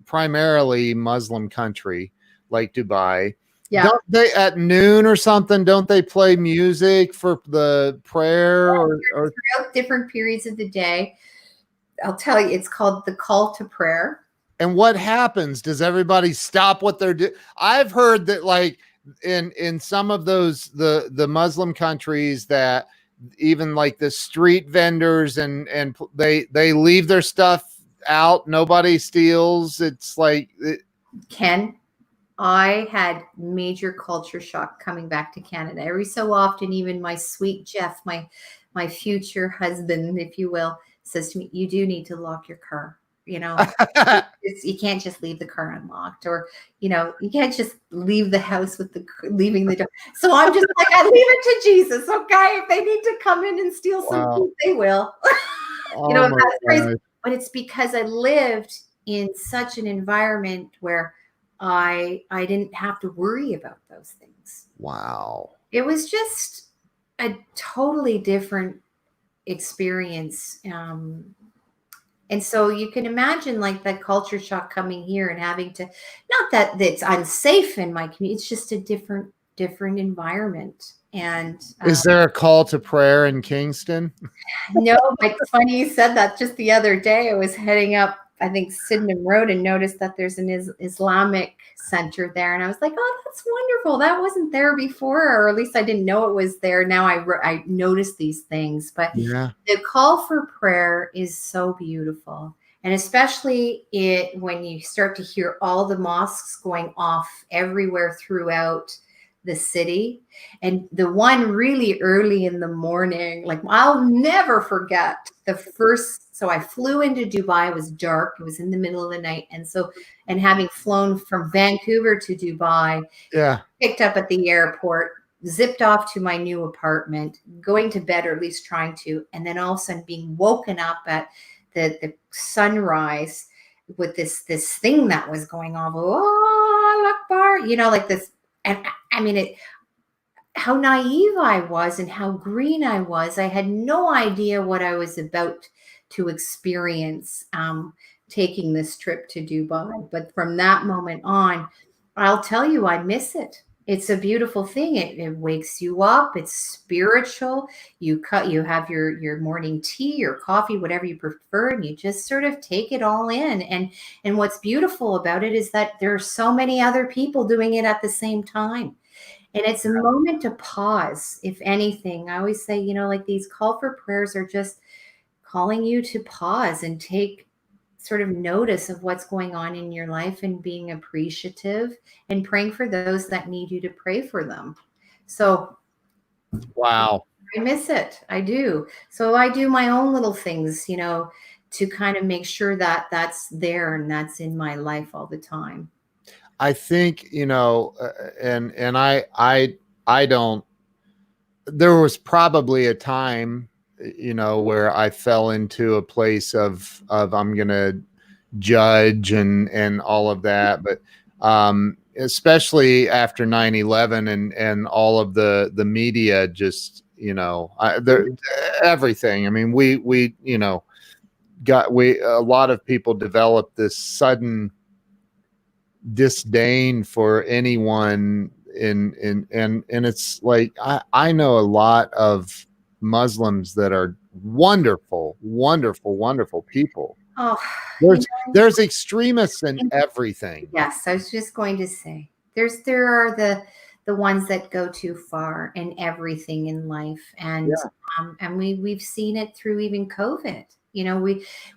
primarily Muslim country like Dubai, Yeah. don't they at noon or something? Don't they play music for the prayer or Throughout different periods of the day, I'll tell you, it's called the call to prayer. and what happens? Does everybody stop what they're doing? I've heard that like in some of those the Muslim countries that even like the street vendors and they leave their stuff out, nobody steals. It's like Ken, I had major culture shock coming back to Canada. Every so often, even my sweet Jeff, my future husband, if you will, says to me, "You do need to lock your car. You can't just leave the car unlocked, or you can't just leave the house with leaving the door." So I'm just like, I leave it to Jesus. Okay, if they need to come in and steal some food, they will. oh That's crazy. God. But it's because I lived in such an environment where I didn't have to worry about those things. Wow. It was just a totally different experience. And so you can imagine like that culture shock coming here and having to, not that it's unsafe in my community, it's just a different environment. And Is there a call to prayer in Kingston? no, but it's funny you said that. Just the other day, I was heading up, I think, Sydenham Road, and noticed that there's an Islamic center there. And I was like, oh, that's wonderful. That wasn't there before, or at least I didn't know it was there. Now I noticed these things. But Yeah. the call for prayer is so beautiful. And especially when you start to hear all the mosques going off everywhere throughout the city. And the one really early in the morning, like I'll never forget the first. So I flew into Dubai. It was dark. It was in the middle of the night. And having flown from Vancouver to Dubai, Yeah. picked up at the airport, zipped off to my new apartment, going to bed, or at least trying to, and then all of a sudden being woken up at the sunrise with this thing that was going on. Oh, Akbar, like this. And I mean, how naive I was and how green I was. I had no idea what I was about to experience taking this trip to Dubai. But from that moment on, I'll tell you, I miss it. It's a beautiful thing. It wakes you up. It's spiritual. You have your morning tea, your coffee, whatever you prefer, and you just sort of take it all in. And what's beautiful about it is that there are so many other people doing it at the same time. And it's a moment to pause, if anything. I always say, like these call for prayers are just calling you to pause and take sort of notice of what's going on in your life and being appreciative and praying for those that need you to pray for them. So Wow. I miss it. I do. So I do my own little things, to kind of make sure that that's there and that's in my life all the time. I think, and I don't, there was probably a time, where I fell into a place of I'm going to judge and all of that. But, especially after 9/11 and all of the media, just, everything. I mean, we, a lot of people developed this sudden disdain for anyone and it's like I know a lot of Muslims that are wonderful people. Oh, There's extremists in everything. yes, I was just going to say there are the ones that go too far in everything in life, and we've seen it through even COVID.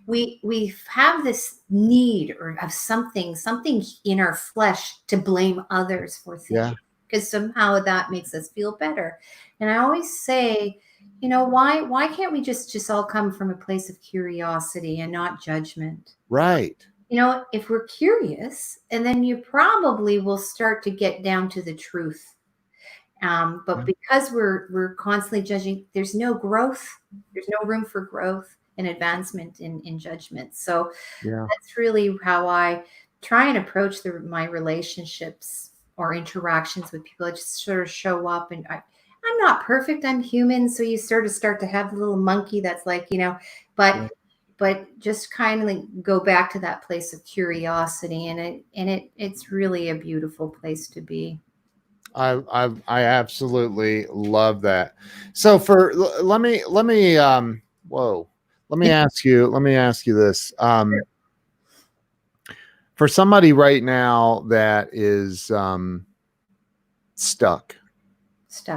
We have this need or of something in our flesh to blame others for things because somehow that makes us feel better. And I always say, why can't we just all come from a place of curiosity and not judgment? Right. If we're curious, and then you probably will start to get down to the truth. But because we're constantly judging, there's no growth. There's no room for growth and advancement in judgment. So that's really how I try and approach my relationships or interactions with people. I just sort of show up, and I'm not perfect. I'm human. So you sort of start to have the little monkey that's like, but just kindly go back to that place of curiosity, and it's really a beautiful place to be. I absolutely love that. So let me ask you this. For somebody right now that is stuck.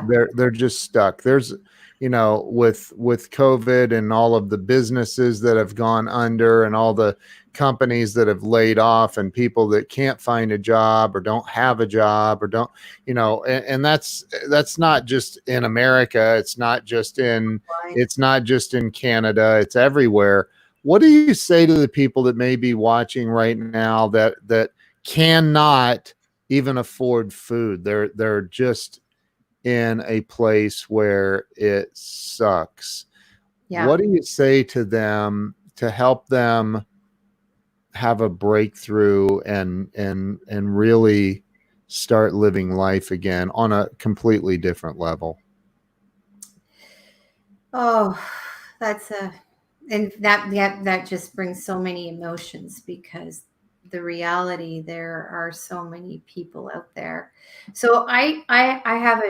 They're just stuck. There's, with COVID and all of the businesses that have gone under and all the companies that have laid off and people that can't find a job or don't have a job or don't, and that's not just in America. It's not just in Canada. It's everywhere. What do you say to the people that may be watching right now that cannot even afford food? They're just in a place where it sucks. What do you say to them to help them have a breakthrough and really start living life again on a completely different level? Oh, that's And that just brings so many emotions, because the reality, there are so many people out there. So I have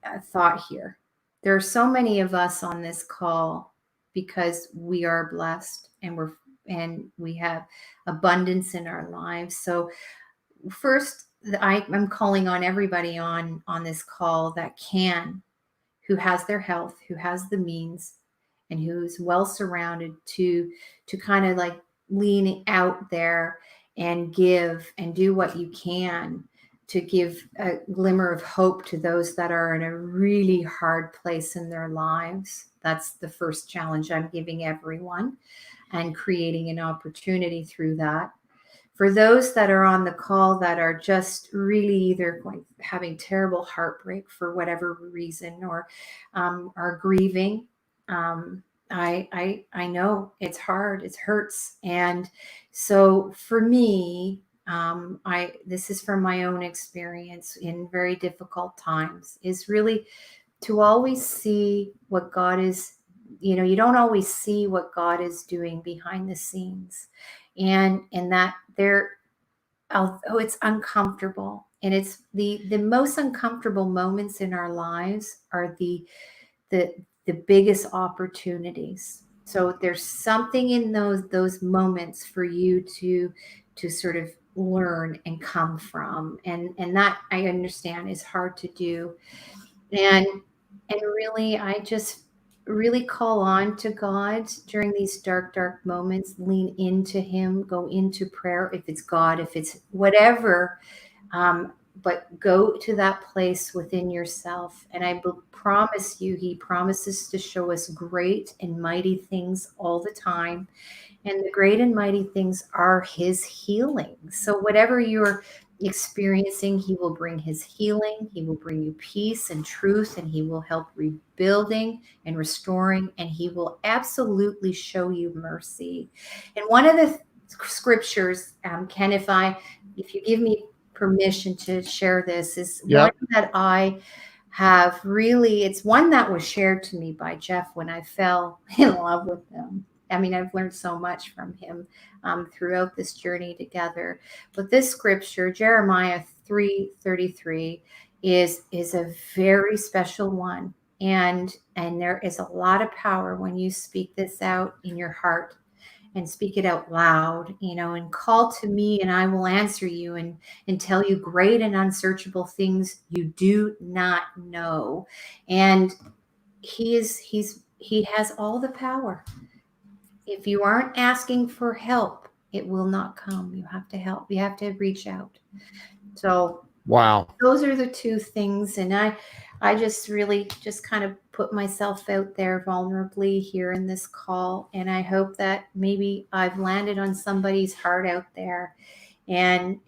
a thought here. There are so many of us on this call because we are blessed, and we have abundance in our lives. So first, I'm calling on everybody on this call that can, who has their health, who has the means, and who's well surrounded to kind of like lean out there and give and do what you can to give a glimmer of hope to those that are in a really hard place in their lives. That's the first challenge I'm giving everyone, and creating an opportunity through that. For those that are on the call that are just really either having terrible heartbreak for whatever reason, or are grieving, I know it's hard, it hurts, and so for me, I this is from my own experience in very difficult times, is really to always see what God is. You don't always see what God is doing behind the scenes, and that there, although it's uncomfortable, and it's the most uncomfortable moments in our lives are the the biggest opportunities. So there's something in those moments for you to sort of learn and come from, and that I understand is hard to do. And and really, I just really call on to God during these dark moments, lean into him, go into prayer, if it's God, if it's whatever, but go to that place within yourself. And promise you, he promises to show us great and mighty things all the time. And the great and mighty things are his healing. So whatever you're experiencing, he will bring his healing. He will bring you peace and truth, and he will help rebuilding and restoring, and he will absolutely show you mercy. And one of the scriptures, Ken, if you give me permission to share this, is one that I have really, it's one that was shared to me by Jeff when I fell in love with him. I mean, I've learned so much from him throughout this journey together. But this scripture, Jeremiah 3:33, is a very special one. And there is a lot of power when you speak this out in your heart and speak it out loud, and call to me and I will answer you and tell you great and unsearchable things you do not know. And he has all the power. If you aren't asking for help, it will not come. You have to help. You have to reach out. So wow, those are the two things. And I just really just kind of put myself out there vulnerably here in this call. And I hope that maybe I've landed on somebody's heart out there. And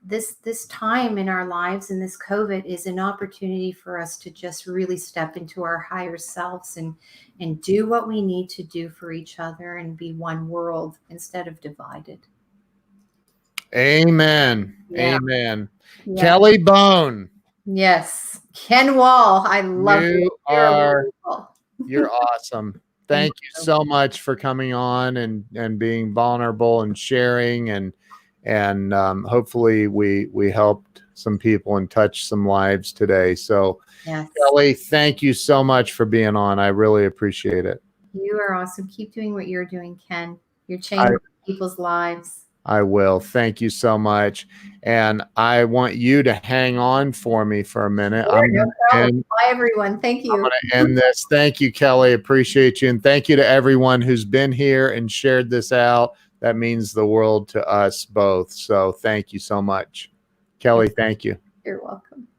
this time in our lives, and this COVID is an opportunity for us to just really step into our higher selves and do what we need to do for each other and be one world instead of divided. Amen. Yeah. Amen. Yeah. Kelly Bone. Yes. Ken Wall. I love you. You're awesome. Thank you so much for coming on and being vulnerable and sharing, and hopefully we helped some people and touched some lives today. So yes. Kelly, thank you so much for being on. I really appreciate it. You are awesome. Keep doing what you're doing, Ken. You're changing people's lives. I will. Thank you so much. And I want you to hang on for me for a minute. Sure, bye, everyone. Thank you. I'm going to end this. Thank you, Kelly. Appreciate you. And thank you to everyone who's been here and shared this out. That means the world to us both. So thank you so much. Kelly, thank you. You're welcome.